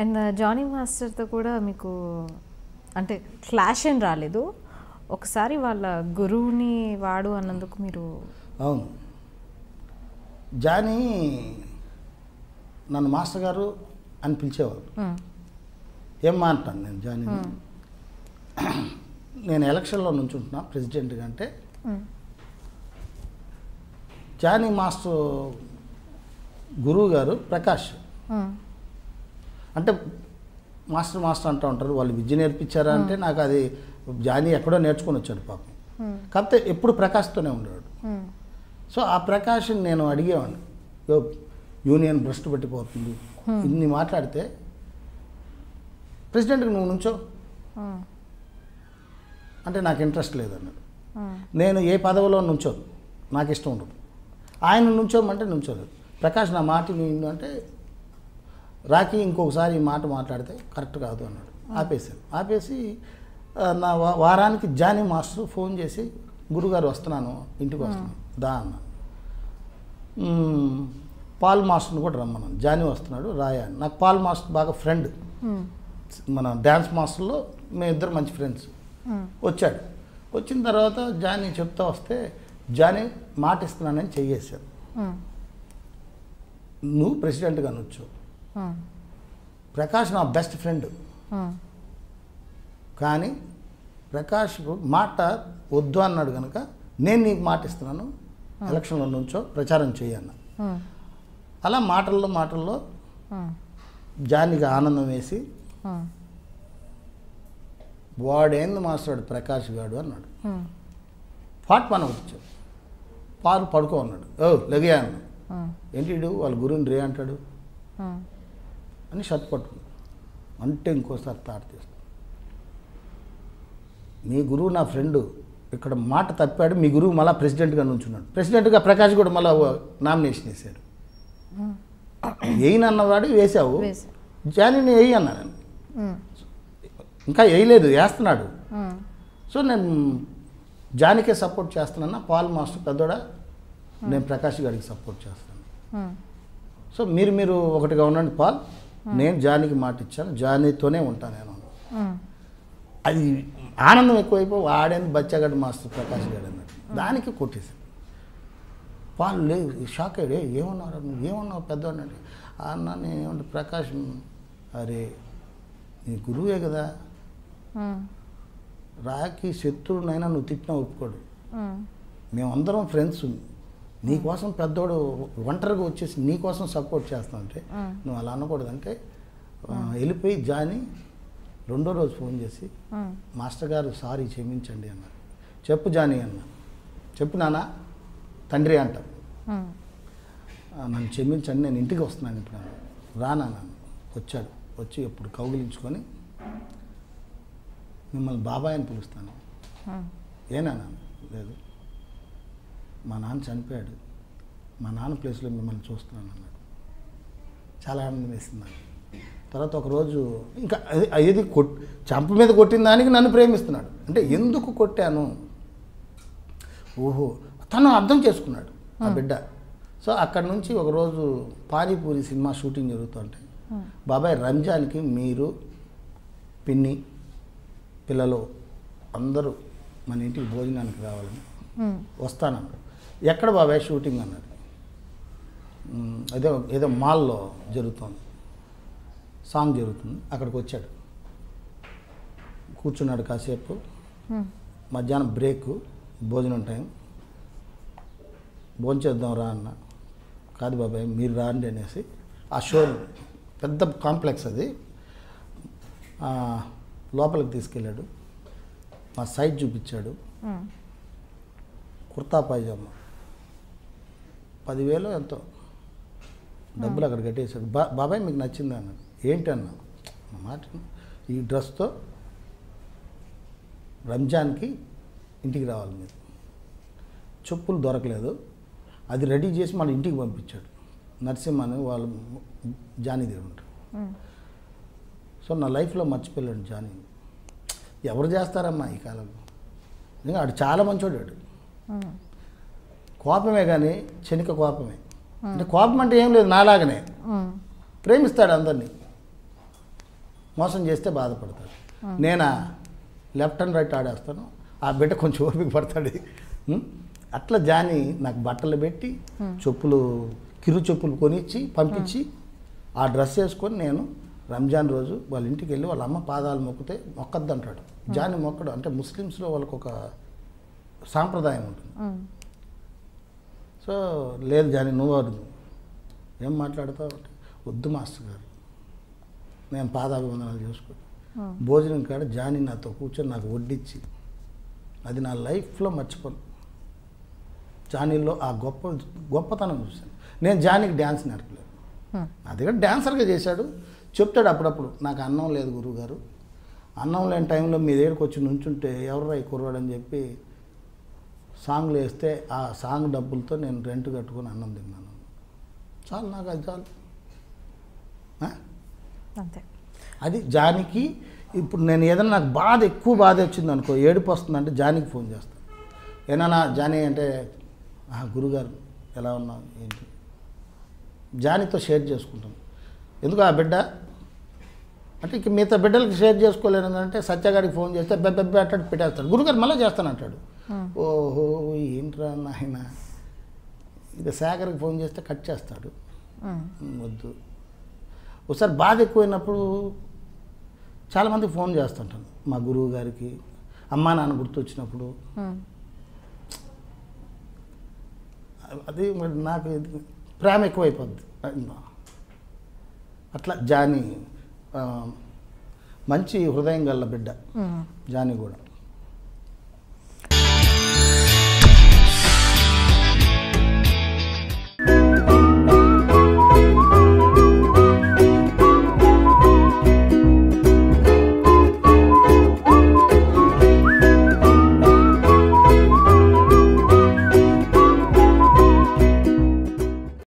And Jonny మాస్టర్తో కూడా మీకు అంటే క్లాష్ ఏం రాలేదు, ఒకసారి వాళ్ళ గురువుని వాడు అన్నందుకు మీరు? అవును, జానీ నన్ను మాస్టర్ గారు అని పిలిచేవారు. ఏం మాట్లాను నేను జానీ, నేను ఎలక్షన్లో నుంచుంటున్నా ప్రెసిడెంట్గా అంటే జానీ మాస్టర్ గురువు గారు ప్రకాష్ అంటే మాస్టర్ మాస్టర్ అంటూ ఉంటారు. వాళ్ళు విద్య నేర్పించారా అంటే నాకు అది జానీ ఎక్కడో నేర్చుకొని వచ్చాడు పాపం. కాకపోతే ఎప్పుడు ప్రకాష్తోనే ఉండేవాడు. సో ఆ ప్రకాష్ని నేను అడిగేవాడిని, యూనియన్ భ్రష్టు పెట్టిపోతుంది ఇన్ని మాట్లాడితే ప్రెసిడెంట్కి నువ్వు నుంచో అంటే నాకు ఇంట్రెస్ట్ లేదన్నాడు. నేను ఏ పదవిలో నుంచోను, నాకు ఇష్టం ఉండదు. ఆయన నుంచోమంటే నుంచోలేదు. ప్రకాష్ నా మాట నిన్ను అంటే రాఖీ ఇంకొకసారి ఈ మాట మాట్లాడితే కరెక్ట్ కాదు అన్నాడు. ఆపేసాను. ఆపేసి నా వారానికి జానీ మాస్టర్ ఫోన్ చేసి గురుగారు వస్తున్నాను, ఇంటికి వస్తున్నాను దా అన్న. పాల్ మాస్టర్ని కూడా రమ్మన్నాను. జానీ వస్తున్నాడు రాయా అని. నాకు పాల్ మాస్టర్ బాగా ఫ్రెండ్, మన డ్యాన్స్ మాస్టర్లో మేమిద్దరు మంచి ఫ్రెండ్స్. వచ్చాడు. వచ్చిన తర్వాత జానీ చెప్తా వస్తే జానీ మాట ఇస్తున్నానని చెయ్యేశాను. నువ్వు ప్రెసిడెంట్గా అనొచ్చు, ప్రకాష్ నా బెస్ట్ ఫ్రెండ్, కానీ ప్రకాష్ మాట వద్దు అన్నాడు కనుక నేను నీకు మాట ఇస్తున్నాను, ఎలక్షన్లో నుంచో ప్రచారం చేయన్న. అలా మాటల్లో జానీకి ఆనందం వేసి వాడేంది మాస్టాడు ప్రకాష్ గాడు అన్నాడు. పాట్ పని వచ్చాడు. పాలు పడుకో అన్నాడు. లెగయా అన్నాడు. ఏంటి వాళ్ళ గురువుని రే అంటాడు అని షర్ట్ పట్టుకున్నాడు. అంటే ఇంకోసారి తాట తీస్తాడు. మీ గురువు నా ఫ్రెండు, ఇక్కడ మాట తప్పాడు, మీ గురువు మళ్ళీ ప్రెసిడెంట్గా నుంచున్నాడు. ప్రెసిడెంట్గా ప్రకాష్ కూడా మళ్ళీ నామినేషన్ వేసాడు. వేయనన్నవాడు వేసావు, జానీని వేయి అన్నాను. ఇంకా వేయలేదు, వేస్తున్నాడు. సో నేను జానీకే సపోర్ట్ చేస్తున్నాను. పాల్ మాస్టర్ పెద్దోడా, నేను ప్రకాష్ గారికి సపోర్ట్ చేస్తాను. సో మీరు ఒకటిగా ఉండండి పాల్, నేను జానీకి మాట ఇచ్చాను, జానీతోనే ఉంటాను నేను. అది ఆనందం ఎక్కువైపో వాడేంది బచ్చగాడు మాస్టర్ ప్రకాష్ గారు అన్నాడు. దానికి కొట్టేశాడు. పాల్ లేదు, షాక్ అయ్యాడు. ఏమన్నారు నువ్వు, ఏమన్నావు పెద్దవాడు అంటే అన్న నేను ఏమంటే ప్రకాష్, అరే నీ గురువే కదా, రాకి శత్రువునైనా నువ్వు తిట్టినా ఒప్పుకోడు, మేమందరం ఫ్రెండ్స్, నీకోసం పెద్దోడు ఒంటరిగా వచ్చేసి నీకోసం సపోర్ట్ చేస్తానంటే నువ్వు అలా అనకూడదంటే వెళ్ళిపోయి జానీ రెండో రోజు ఫోన్ చేసి మాస్టర్ గారు సారీ క్షమించండి అన్నారు. చెప్పు జానీ అన్న, చెప్పు నాన్న తండ్రి అంటారు, నన్ను క్షమించండి నేను ఇంటికి వస్తున్నాను ఇప్పుడు రానా. వచ్చాడు. వచ్చి ఎప్పుడు కౌగిలించుకొని మిమ్మల్ని బాబాయ్ అని పిలుస్తాను. ఏనా లేదు, మా నాన్న చనిపోయాడు, మా నాన్న ప్లేస్లో మిమ్మల్ని చూస్తున్నాను అన్నాడు. చాలా ఆనందం వేసింది నాకు. తర్వాత ఒకరోజు ఇంకా ఏది చంప మీద కొట్టిన దానికి నన్ను ప్రేమిస్తున్నాడు అంటే ఎందుకు కొట్టాను, ఓహో తను అర్థం చేసుకున్నాడు ఆ బిడ్డ. సో అక్కడి నుంచి ఒకరోజు పానీపూరి సినిమా షూటింగ్ జరుగుతుంటే బాబాయ్ రంజాన్కి మీరు పిన్ని పిల్లలు అందరూ మన ఇంటికి భోజనానికి రావాలని వస్తానన్నాడు. ఎక్కడ బాబాయ్ షూటింగ్ అన్నాడు. ఏదో మాల్లో జరుగుతుంది, సాంగ్ జరుగుతుంది, అక్కడికి వచ్చాడు. కూర్చున్నాడు కాసేపు. మధ్యాహ్నం బ్రేక్, భోజనం టైం, భోంచేద్దాం రా అన్న. కాదు బాబాయ్ మీరు రాండి అనేసి ఆ షో పెద్ద కాంప్లెక్స్ అది, లోపలికి తీసుకెళ్ళాడు. మా సైట్ చూపించాడు. కుర్తా పైజామా 10,000 ఎంతో డబ్బులు అక్కడ కట్టేశాడు. బాబాయ్ మీకు నచ్చిందా అన్నాడు. ఏంటి అన్నా మాట, ఈ డ్రెస్తో రంజాన్కి ఇంటికి రావాలి మీరు. చెప్పులు దొరకలేదు, అది రెడీ చేసి మన ఇంటికి పంపించాడు. నరసింహని వాళ్ళు జానీ దగ్గర ఉంటారు. సో నా లైఫ్లో మర్చిపోయాడు జానీ. ఎవరు చేస్తారమ్మా ఈ కాలంలో, ఇంకా ఆడు చాలా మంచోడాడు. కోపమే కానీ క్షణిక కోపమే. అంటే కోపం అంటే ఏం లేదు, నాలాగనే ప్రేమిస్తాడు అందరినీ. మోసం చేస్తే బాధపడతాడు. నేనా లెఫ్ట్ అండ్ రైట్ ఆడేస్తాను, ఆ బిడ్డ కొంచెం ఓపిక పడతాడు. అట్లా జాని నాకు బట్టలు పెట్టి చెప్పులు కిరు చెప్పులు కొనిచ్చి పంపించి ఆ డ్రెస్ వేసుకొని నేను రంజాన్ రోజు వాళ్ళ ఇంటికి వెళ్ళి వాళ్ళ అమ్మ పాదాలు మొక్కితే మొక్కద్దు అంటాడు. జాని మొక్కడు అంటే ముస్లిమ్స్లో వాళ్ళకు ఒక సాంప్రదాయం ఉంటుంది. సో లేదు జాని నువ్వు ఏం మాట్లాడతావు అంటే వద్దు మాస్టర్ గారు, నేను పాదాభివందనాలు చేసుకుంటాను. భోజనం కాడ జాని నాతో కూర్చొని నాకు వడ్డించి అది నా లైఫ్లో మర్చిపోను. జానీలో ఆ గొప్పతనం చూశాను. నేను జానీకి డ్యాన్స్ నేర్పలేదు, నా దగ్గర డ్యాన్సర్గా చేశాడు. చెప్తాడు అప్పుడప్పుడు, నాకు అన్నం లేదు గురువుగారు, అన్నం లేని టైంలో మీ దగ్గరికి వచ్చి నుంచుంటే ఎవరు కుర్రాడని చెప్పి సాంగ్లు వేస్తే ఆ సాంగ్ డబ్బులతో నేను రెంట్ కట్టుకొని అన్నం తిన్నాను. చాలు నాకు అది చాలు. అంతే. అది జానికి. ఇప్పుడు నేను ఏదైనా నాకు ఎక్కువ బాధ వచ్చింది అనుకో, ఏడుపు వస్తుందంటే జానికి ఫోన్ చేస్తాను. ఏమన్నా జానీ అంటే గురుగారు ఎలా ఉన్నావు ఏంటి, జానీతో షేర్ చేసుకుంటాను. ఎందుకు ఆ బిడ్డ అంటే ఇక మిగతా బిడ్డలకి షేర్ చేసుకోలేను అంటే సత్యగాడికి ఫోన్ చేస్తే బెబ్బెబ్బే అట్టాడు పెట్టేస్తాడు. గురుగారు మళ్ళీ చేస్తానంటాడు. ఓహో ఏంట్రా నాయన. ఇక శేఖర్కి ఫోన్ చేస్తే కట్ చేస్తాడు. వద్దు. ఒకసారి బాధ ఎక్కువైనప్పుడు చాలామందికి ఫోన్ చేస్తుంటాను. మా గురువు గారికి అమ్మా నాన్న గుర్తొచ్చినప్పుడు అది మరి నాకు ప్రేమ ఎక్కువైపోద్ది. అట్లా జానీ మంచి హృదయం గల బిడ్డ జానీ కూడా.